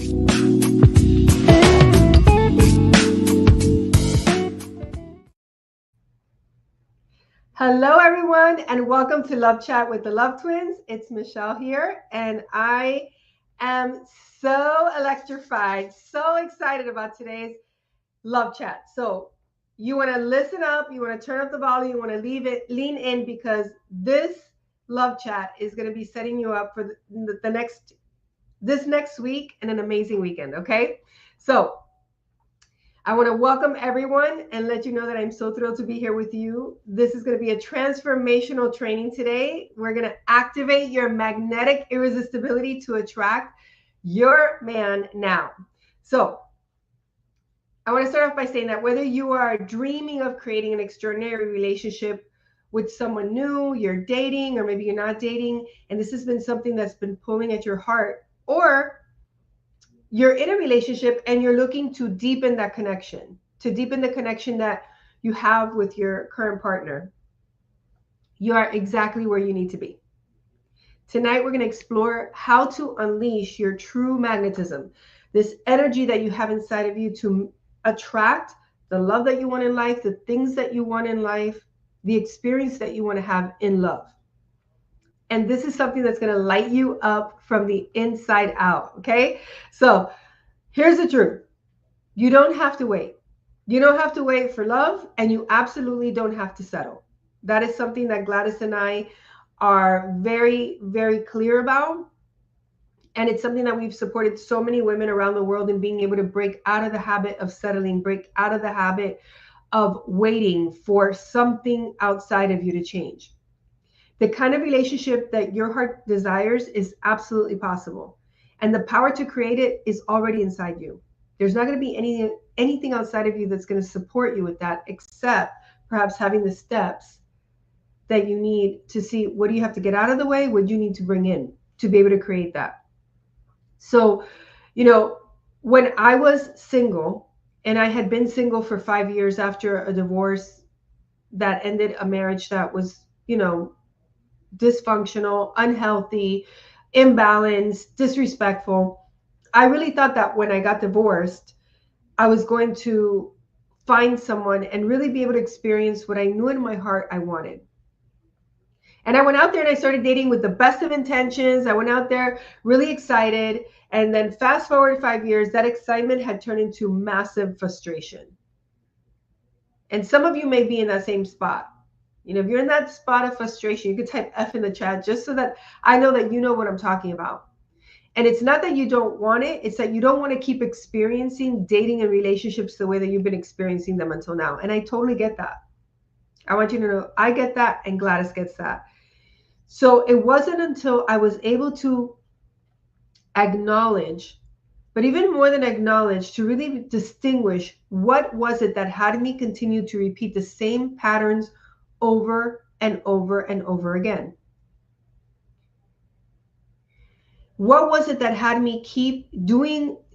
Hello, everyone, and welcome to Love Chat with the Love Twins. It's Michelle here, and I am so electrified, so excited about today's Love Chat. So you want to listen up, you want to turn up the volume, you want to lean in, because this Love Chat is going to be setting you up for this next week and an amazing weekend, okay? So I want to welcome everyone and let you know that I'm so thrilled to be here with you. This is going to be a transformational training today. We're going to activate your magnetic irresistibility to attract your man now. So I want to start off by saying that whether you are dreaming of creating an extraordinary relationship with someone new, you're dating, or maybe you're not dating, and this has been something that's been pulling at your heart, or you're in a relationship and you're looking to deepen that connection, that you have with your current partner, you are exactly where you need to be. Tonight, we're going to explore how to unleash your true magnetism, this energy that you have inside of you to attract the love that you want in life, the things that you want in life, the experience that you want to have in love. And this is something that's going to light you up from the inside out, okay? So here's the truth. You don't have to wait. You don't have to wait for love, and you absolutely don't have to settle. That is something that Gladys and I are very, very clear about. And it's something that we've supported so many women around the world in being able to break out of the habit of settling, break out of the habit of waiting for something outside of you to change. The kind of relationship that your heart desires is absolutely possible. And the power to create it is already inside you. There's not going to be anything outside of you that's going to support you with that, except perhaps having the steps that you need to see what do you have to get out of the way, what do you need to bring in to be able to create that. So, when I was single, and I had been single for 5 years after a divorce that ended a marriage that was, dysfunctional, unhealthy, imbalanced, disrespectful. I really thought that when I got divorced, I was going to find someone and really be able to experience what I knew in my heart I wanted. And I went out there and I started dating with the best of intentions. I went out there really excited. And then fast forward 5 years, that excitement had turned into massive frustration. And some of you may be in that same spot. If you're in that spot of frustration, you can type F in the chat just so that I know that you know what I'm talking about. And it's not that you don't want it. It's that you don't want to keep experiencing dating and relationships the way that you've been experiencing them until now. And I totally get that. I want you to know I get that, and Gladys gets that. So it wasn't until I was able to acknowledge, but even more than acknowledge, to really distinguish what was it that had me continue to repeat the same patterns over and over and over again. What was it that had me keep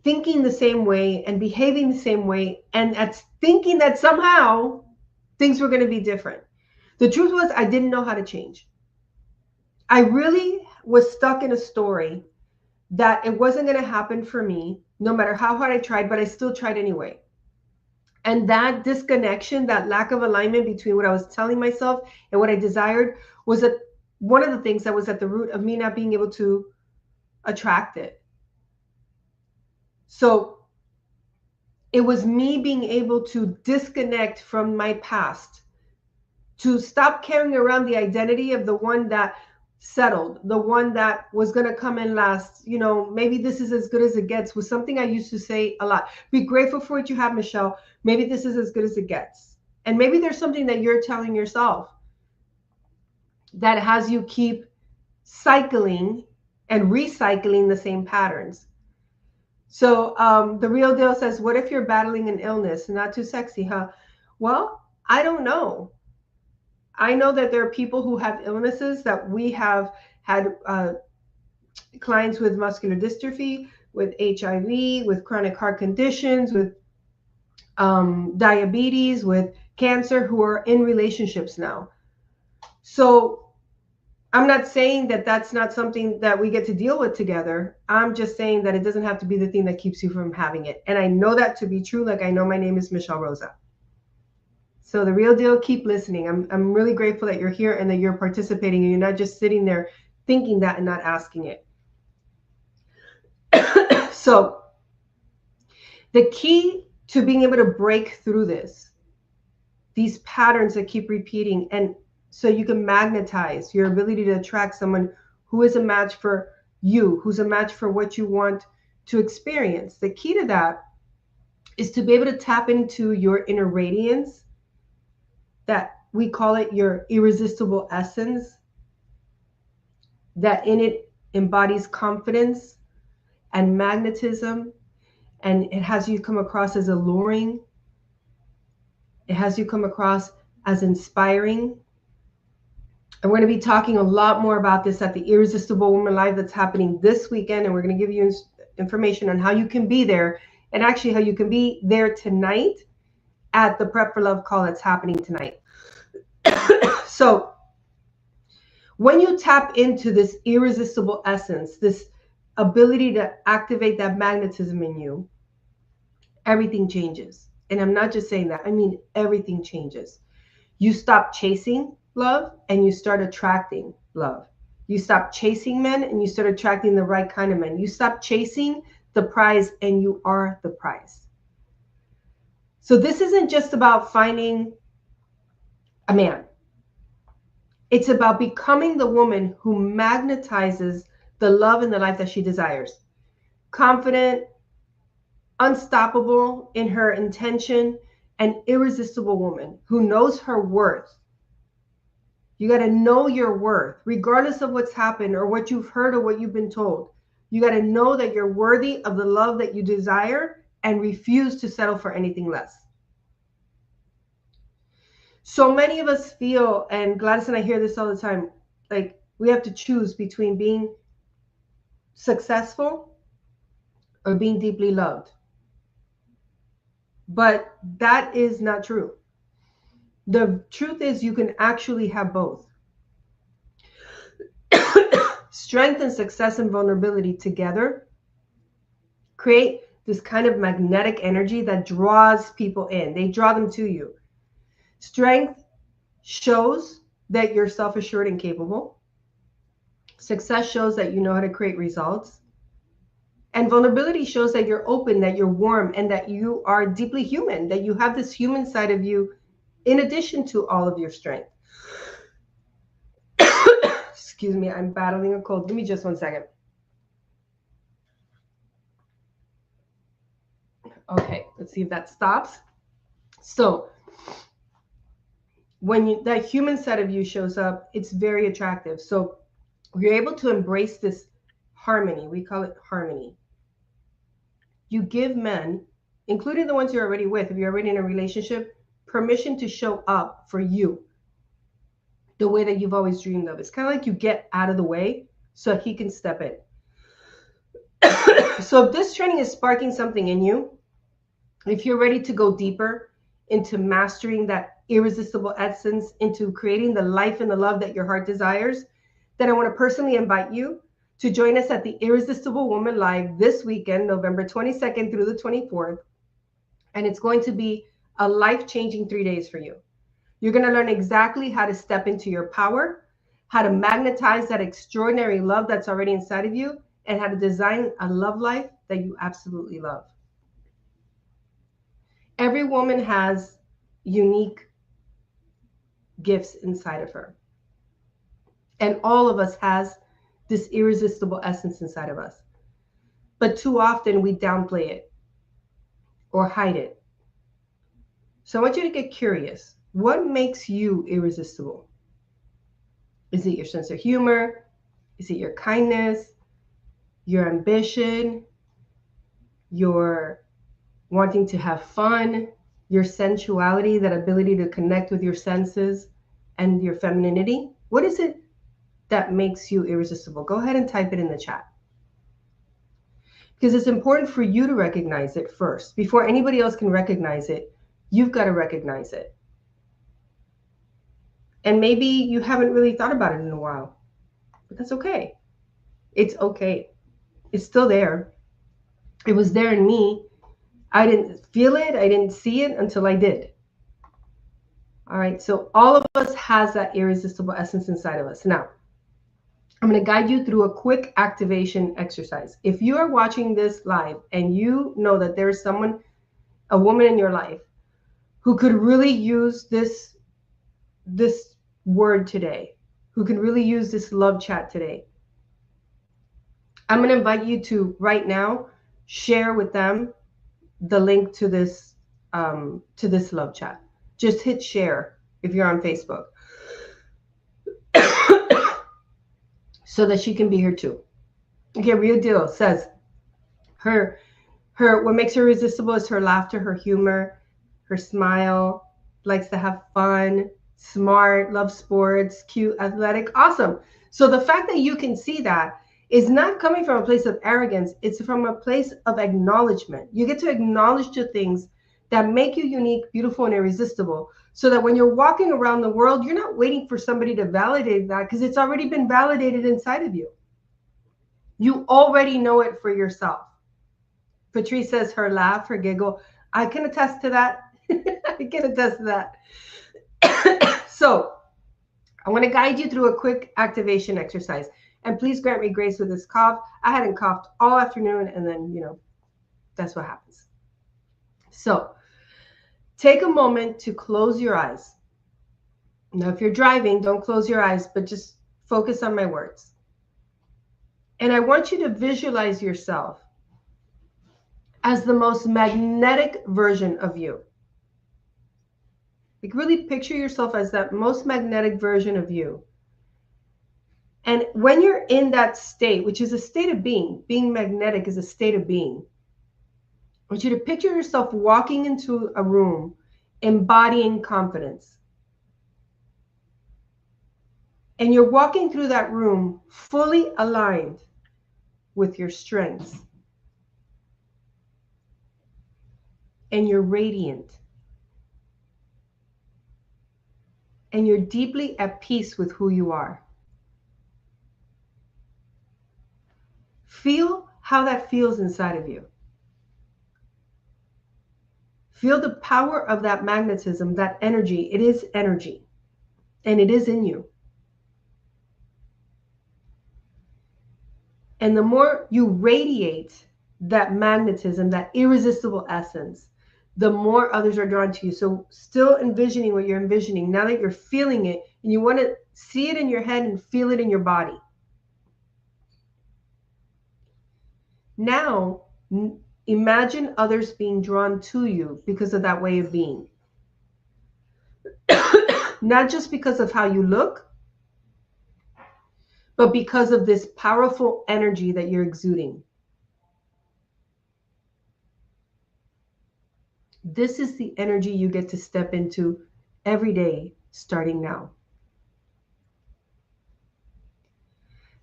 thinking the same way and behaving the same way, and at thinking that somehow things were going to be different? The truth was, I didn't know how to change. I really was stuck in a story that it wasn't going to happen for me, no matter how hard I tried, but I still tried anyway. And that disconnection, that lack of alignment between what I was telling myself and what I desired, was one of the things that was at the root of me not being able to attract it. So it was me being able to disconnect from my past, to stop carrying around the identity of the one that settled, the one that was going to come in last. Maybe this is as good as it gets, was something I used to say a lot. Be grateful for what you have, Michelle. Maybe this is as good as it gets. And maybe there's something that you're telling yourself that has you keep cycling and recycling the same patterns. So the real deal says, what if you're battling an illness? Not too sexy, huh? Well, I don't know. I know that there are people who have illnesses that we have had clients with muscular dystrophy, with HIV, with chronic heart conditions, with diabetes, with cancer, who are in relationships now. So I'm not saying that that's not something that we get to deal with together. I'm just saying that it doesn't have to be the thing that keeps you from having it. And I know that to be true. Like I know my name is Michelle Rosa. So the real deal, keep listening. I'm really grateful that you're here and that you're participating and you're not just sitting there thinking that and not asking it. So the key to being able to break through these patterns that keep repeating, and so you can magnetize your ability to attract someone who is a match for you, who's a match for what you want to experience. The key to that is to be able to tap into your inner radiance, that we call it your irresistible essence, that in it embodies confidence and magnetism, and it has you come across as alluring. It has you come across as inspiring. And we're going to be talking a lot more about this at the Irresistible Woman Live that's happening this weekend. And we're going to give you information on how you can be there, and actually how you can be there tonight at the Prep for Love call that's happening tonight. So when you tap into this irresistible essence, this ability to activate that magnetism in you, everything changes. And I'm not just saying that, I mean everything changes. You stop chasing love and you start attracting love. You stop chasing men and you start attracting the right kind of men. You stop chasing the prize and you are the prize. So this isn't just about finding a man. It's about becoming the woman who magnetizes the love and the life that she desires. Confident, unstoppable in her intention, an irresistible woman who knows her worth. You got to know your worth, regardless of what's happened or what you've heard or what you've been told. You got to know that you're worthy of the love that you desire and refuse to settle for anything less. So many of us feel, and Gladys and I hear this all the time, like we have to choose between being successful or being deeply loved. But that is not true. The truth is you can actually have both. Strength and success and vulnerability together create this kind of magnetic energy that draws people in. They draw them to you. Strength shows that you're self-assured and capable. Success shows that you know how to create results. And vulnerability shows that you're open, that you're warm, and that you are deeply human, that you have this human side of you in addition to all of your strength. Excuse me, I'm battling a cold. Give me just 1 second. Okay, let's see if that stops. So when that human side of you shows up, it's very attractive. So you're able to embrace this harmony. We call it harmony. You give men, including the ones you're already with, if you're already in a relationship, permission to show up for you the way that you've always dreamed of. It's kind of like you get out of the way so he can step in. So if this training is sparking something in you, if you're ready to go deeper into mastering that irresistible essence, into creating the life and the love that your heart desires, then I want to personally invite you to join us at the Irresistible Woman Live this weekend, November 22nd through the 24th. And it's going to be a life-changing 3 days for you. You're going to learn exactly how to step into your power, how to magnetize that extraordinary love that's already inside of you, and how to design a love life that you absolutely love. Every woman has unique gifts inside of her. And all of us has this irresistible essence inside of us. But too often we downplay it or hide it. So I want you to get curious. What makes you irresistible? Is it your sense of humor? Is it your kindness? Your ambition? Your wanting to have fun? Your sensuality, that ability to connect with your senses and your femininity? What is it that makes you irresistible? Go ahead and type it in the chat. Because it's important for you to recognize it first. Before anybody else can recognize it, you've got to recognize it. And maybe you haven't really thought about it in a while. But that's okay. It's okay. It's still there. It was there in me. I didn't feel it. I didn't see it until I did. All right. So all of us has that irresistible essence inside of us. Now, I'm going to guide you through a quick activation exercise. If you are watching this live and you know that there's someone, a woman in your life who could really use this word today, who can really use this love chat today, I'm going to invite you to right now share with them the link to this love chat. Just hit share if you're on Facebook so that she can be here too. Okay, Real Deal says her what makes her irresistible is her laughter, her humor, her smile, likes to have fun, smart, loves sports, cute, athletic. Awesome. So the fact that you can see that is not coming from a place of arrogance. It's from a place of acknowledgement. You get to acknowledge the things that make you unique, beautiful, and irresistible, so that when you're walking around the world, you're not waiting for somebody to validate that, because it's already been validated inside of you. You already know it for yourself. Patrice says her laugh, her giggle. I can attest to that. I can attest to that. So I want to guide you through a quick activation exercise. And please grant me grace with this cough. I hadn't coughed all afternoon, and then, that's what happens. So take a moment to close your eyes. Now, if you're driving, don't close your eyes, but just focus on my words. And I want you to visualize yourself as the most magnetic version of you. Like, really picture yourself as that most magnetic version of you. And when you're in that state, which is a state of being magnetic is a state of being. I want you to picture yourself walking into a room, embodying confidence. And you're walking through that room fully aligned with your strengths. And you're radiant. And you're deeply at peace with who you are. Feel how that feels inside of you. Feel the power of that magnetism, that energy. It is energy. And it is in you. And the more you radiate that magnetism, that irresistible essence, the more others are drawn to you. So still envisioning what you're envisioning, now that you're feeling it, and you want to see it in your head and feel it in your body. Now, imagine others being drawn to you because of that way of being. Not just because of how you look, but because of this powerful energy that you're exuding. This is the energy you get to step into every day, starting now.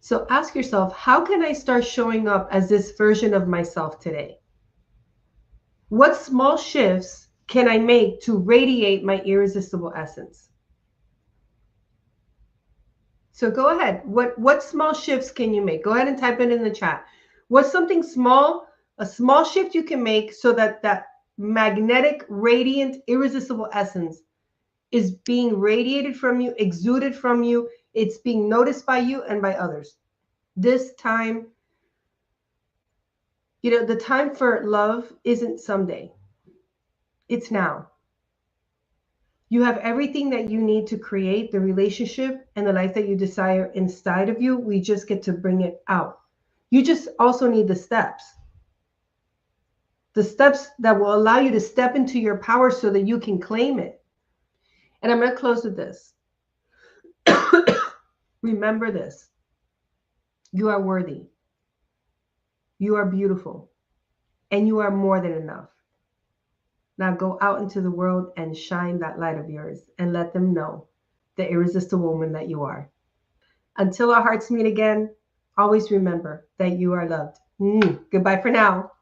So ask yourself, how can I start showing up as this version of myself today? What small shifts can I make to radiate my irresistible essence? So go ahead. What small shifts can you make? Go ahead and type it in the chat. What's something small, a small shift you can make so that that magnetic, radiant, irresistible essence is being radiated from you, exuded from you. It's being noticed by you and by others. This time, the time for love isn't someday. It's now. You have everything that you need to create the relationship and the life that you desire inside of you. We just get to bring it out. You just also need the steps. The steps that will allow you to step into your power so that you can claim it. And I'm going to close with this. Remember this. You are worthy. You are beautiful. And you are more than enough. Now go out into the world and shine that light of yours and let them know the irresistible woman that you are. Until our hearts meet again, always remember that you are loved. Goodbye for now.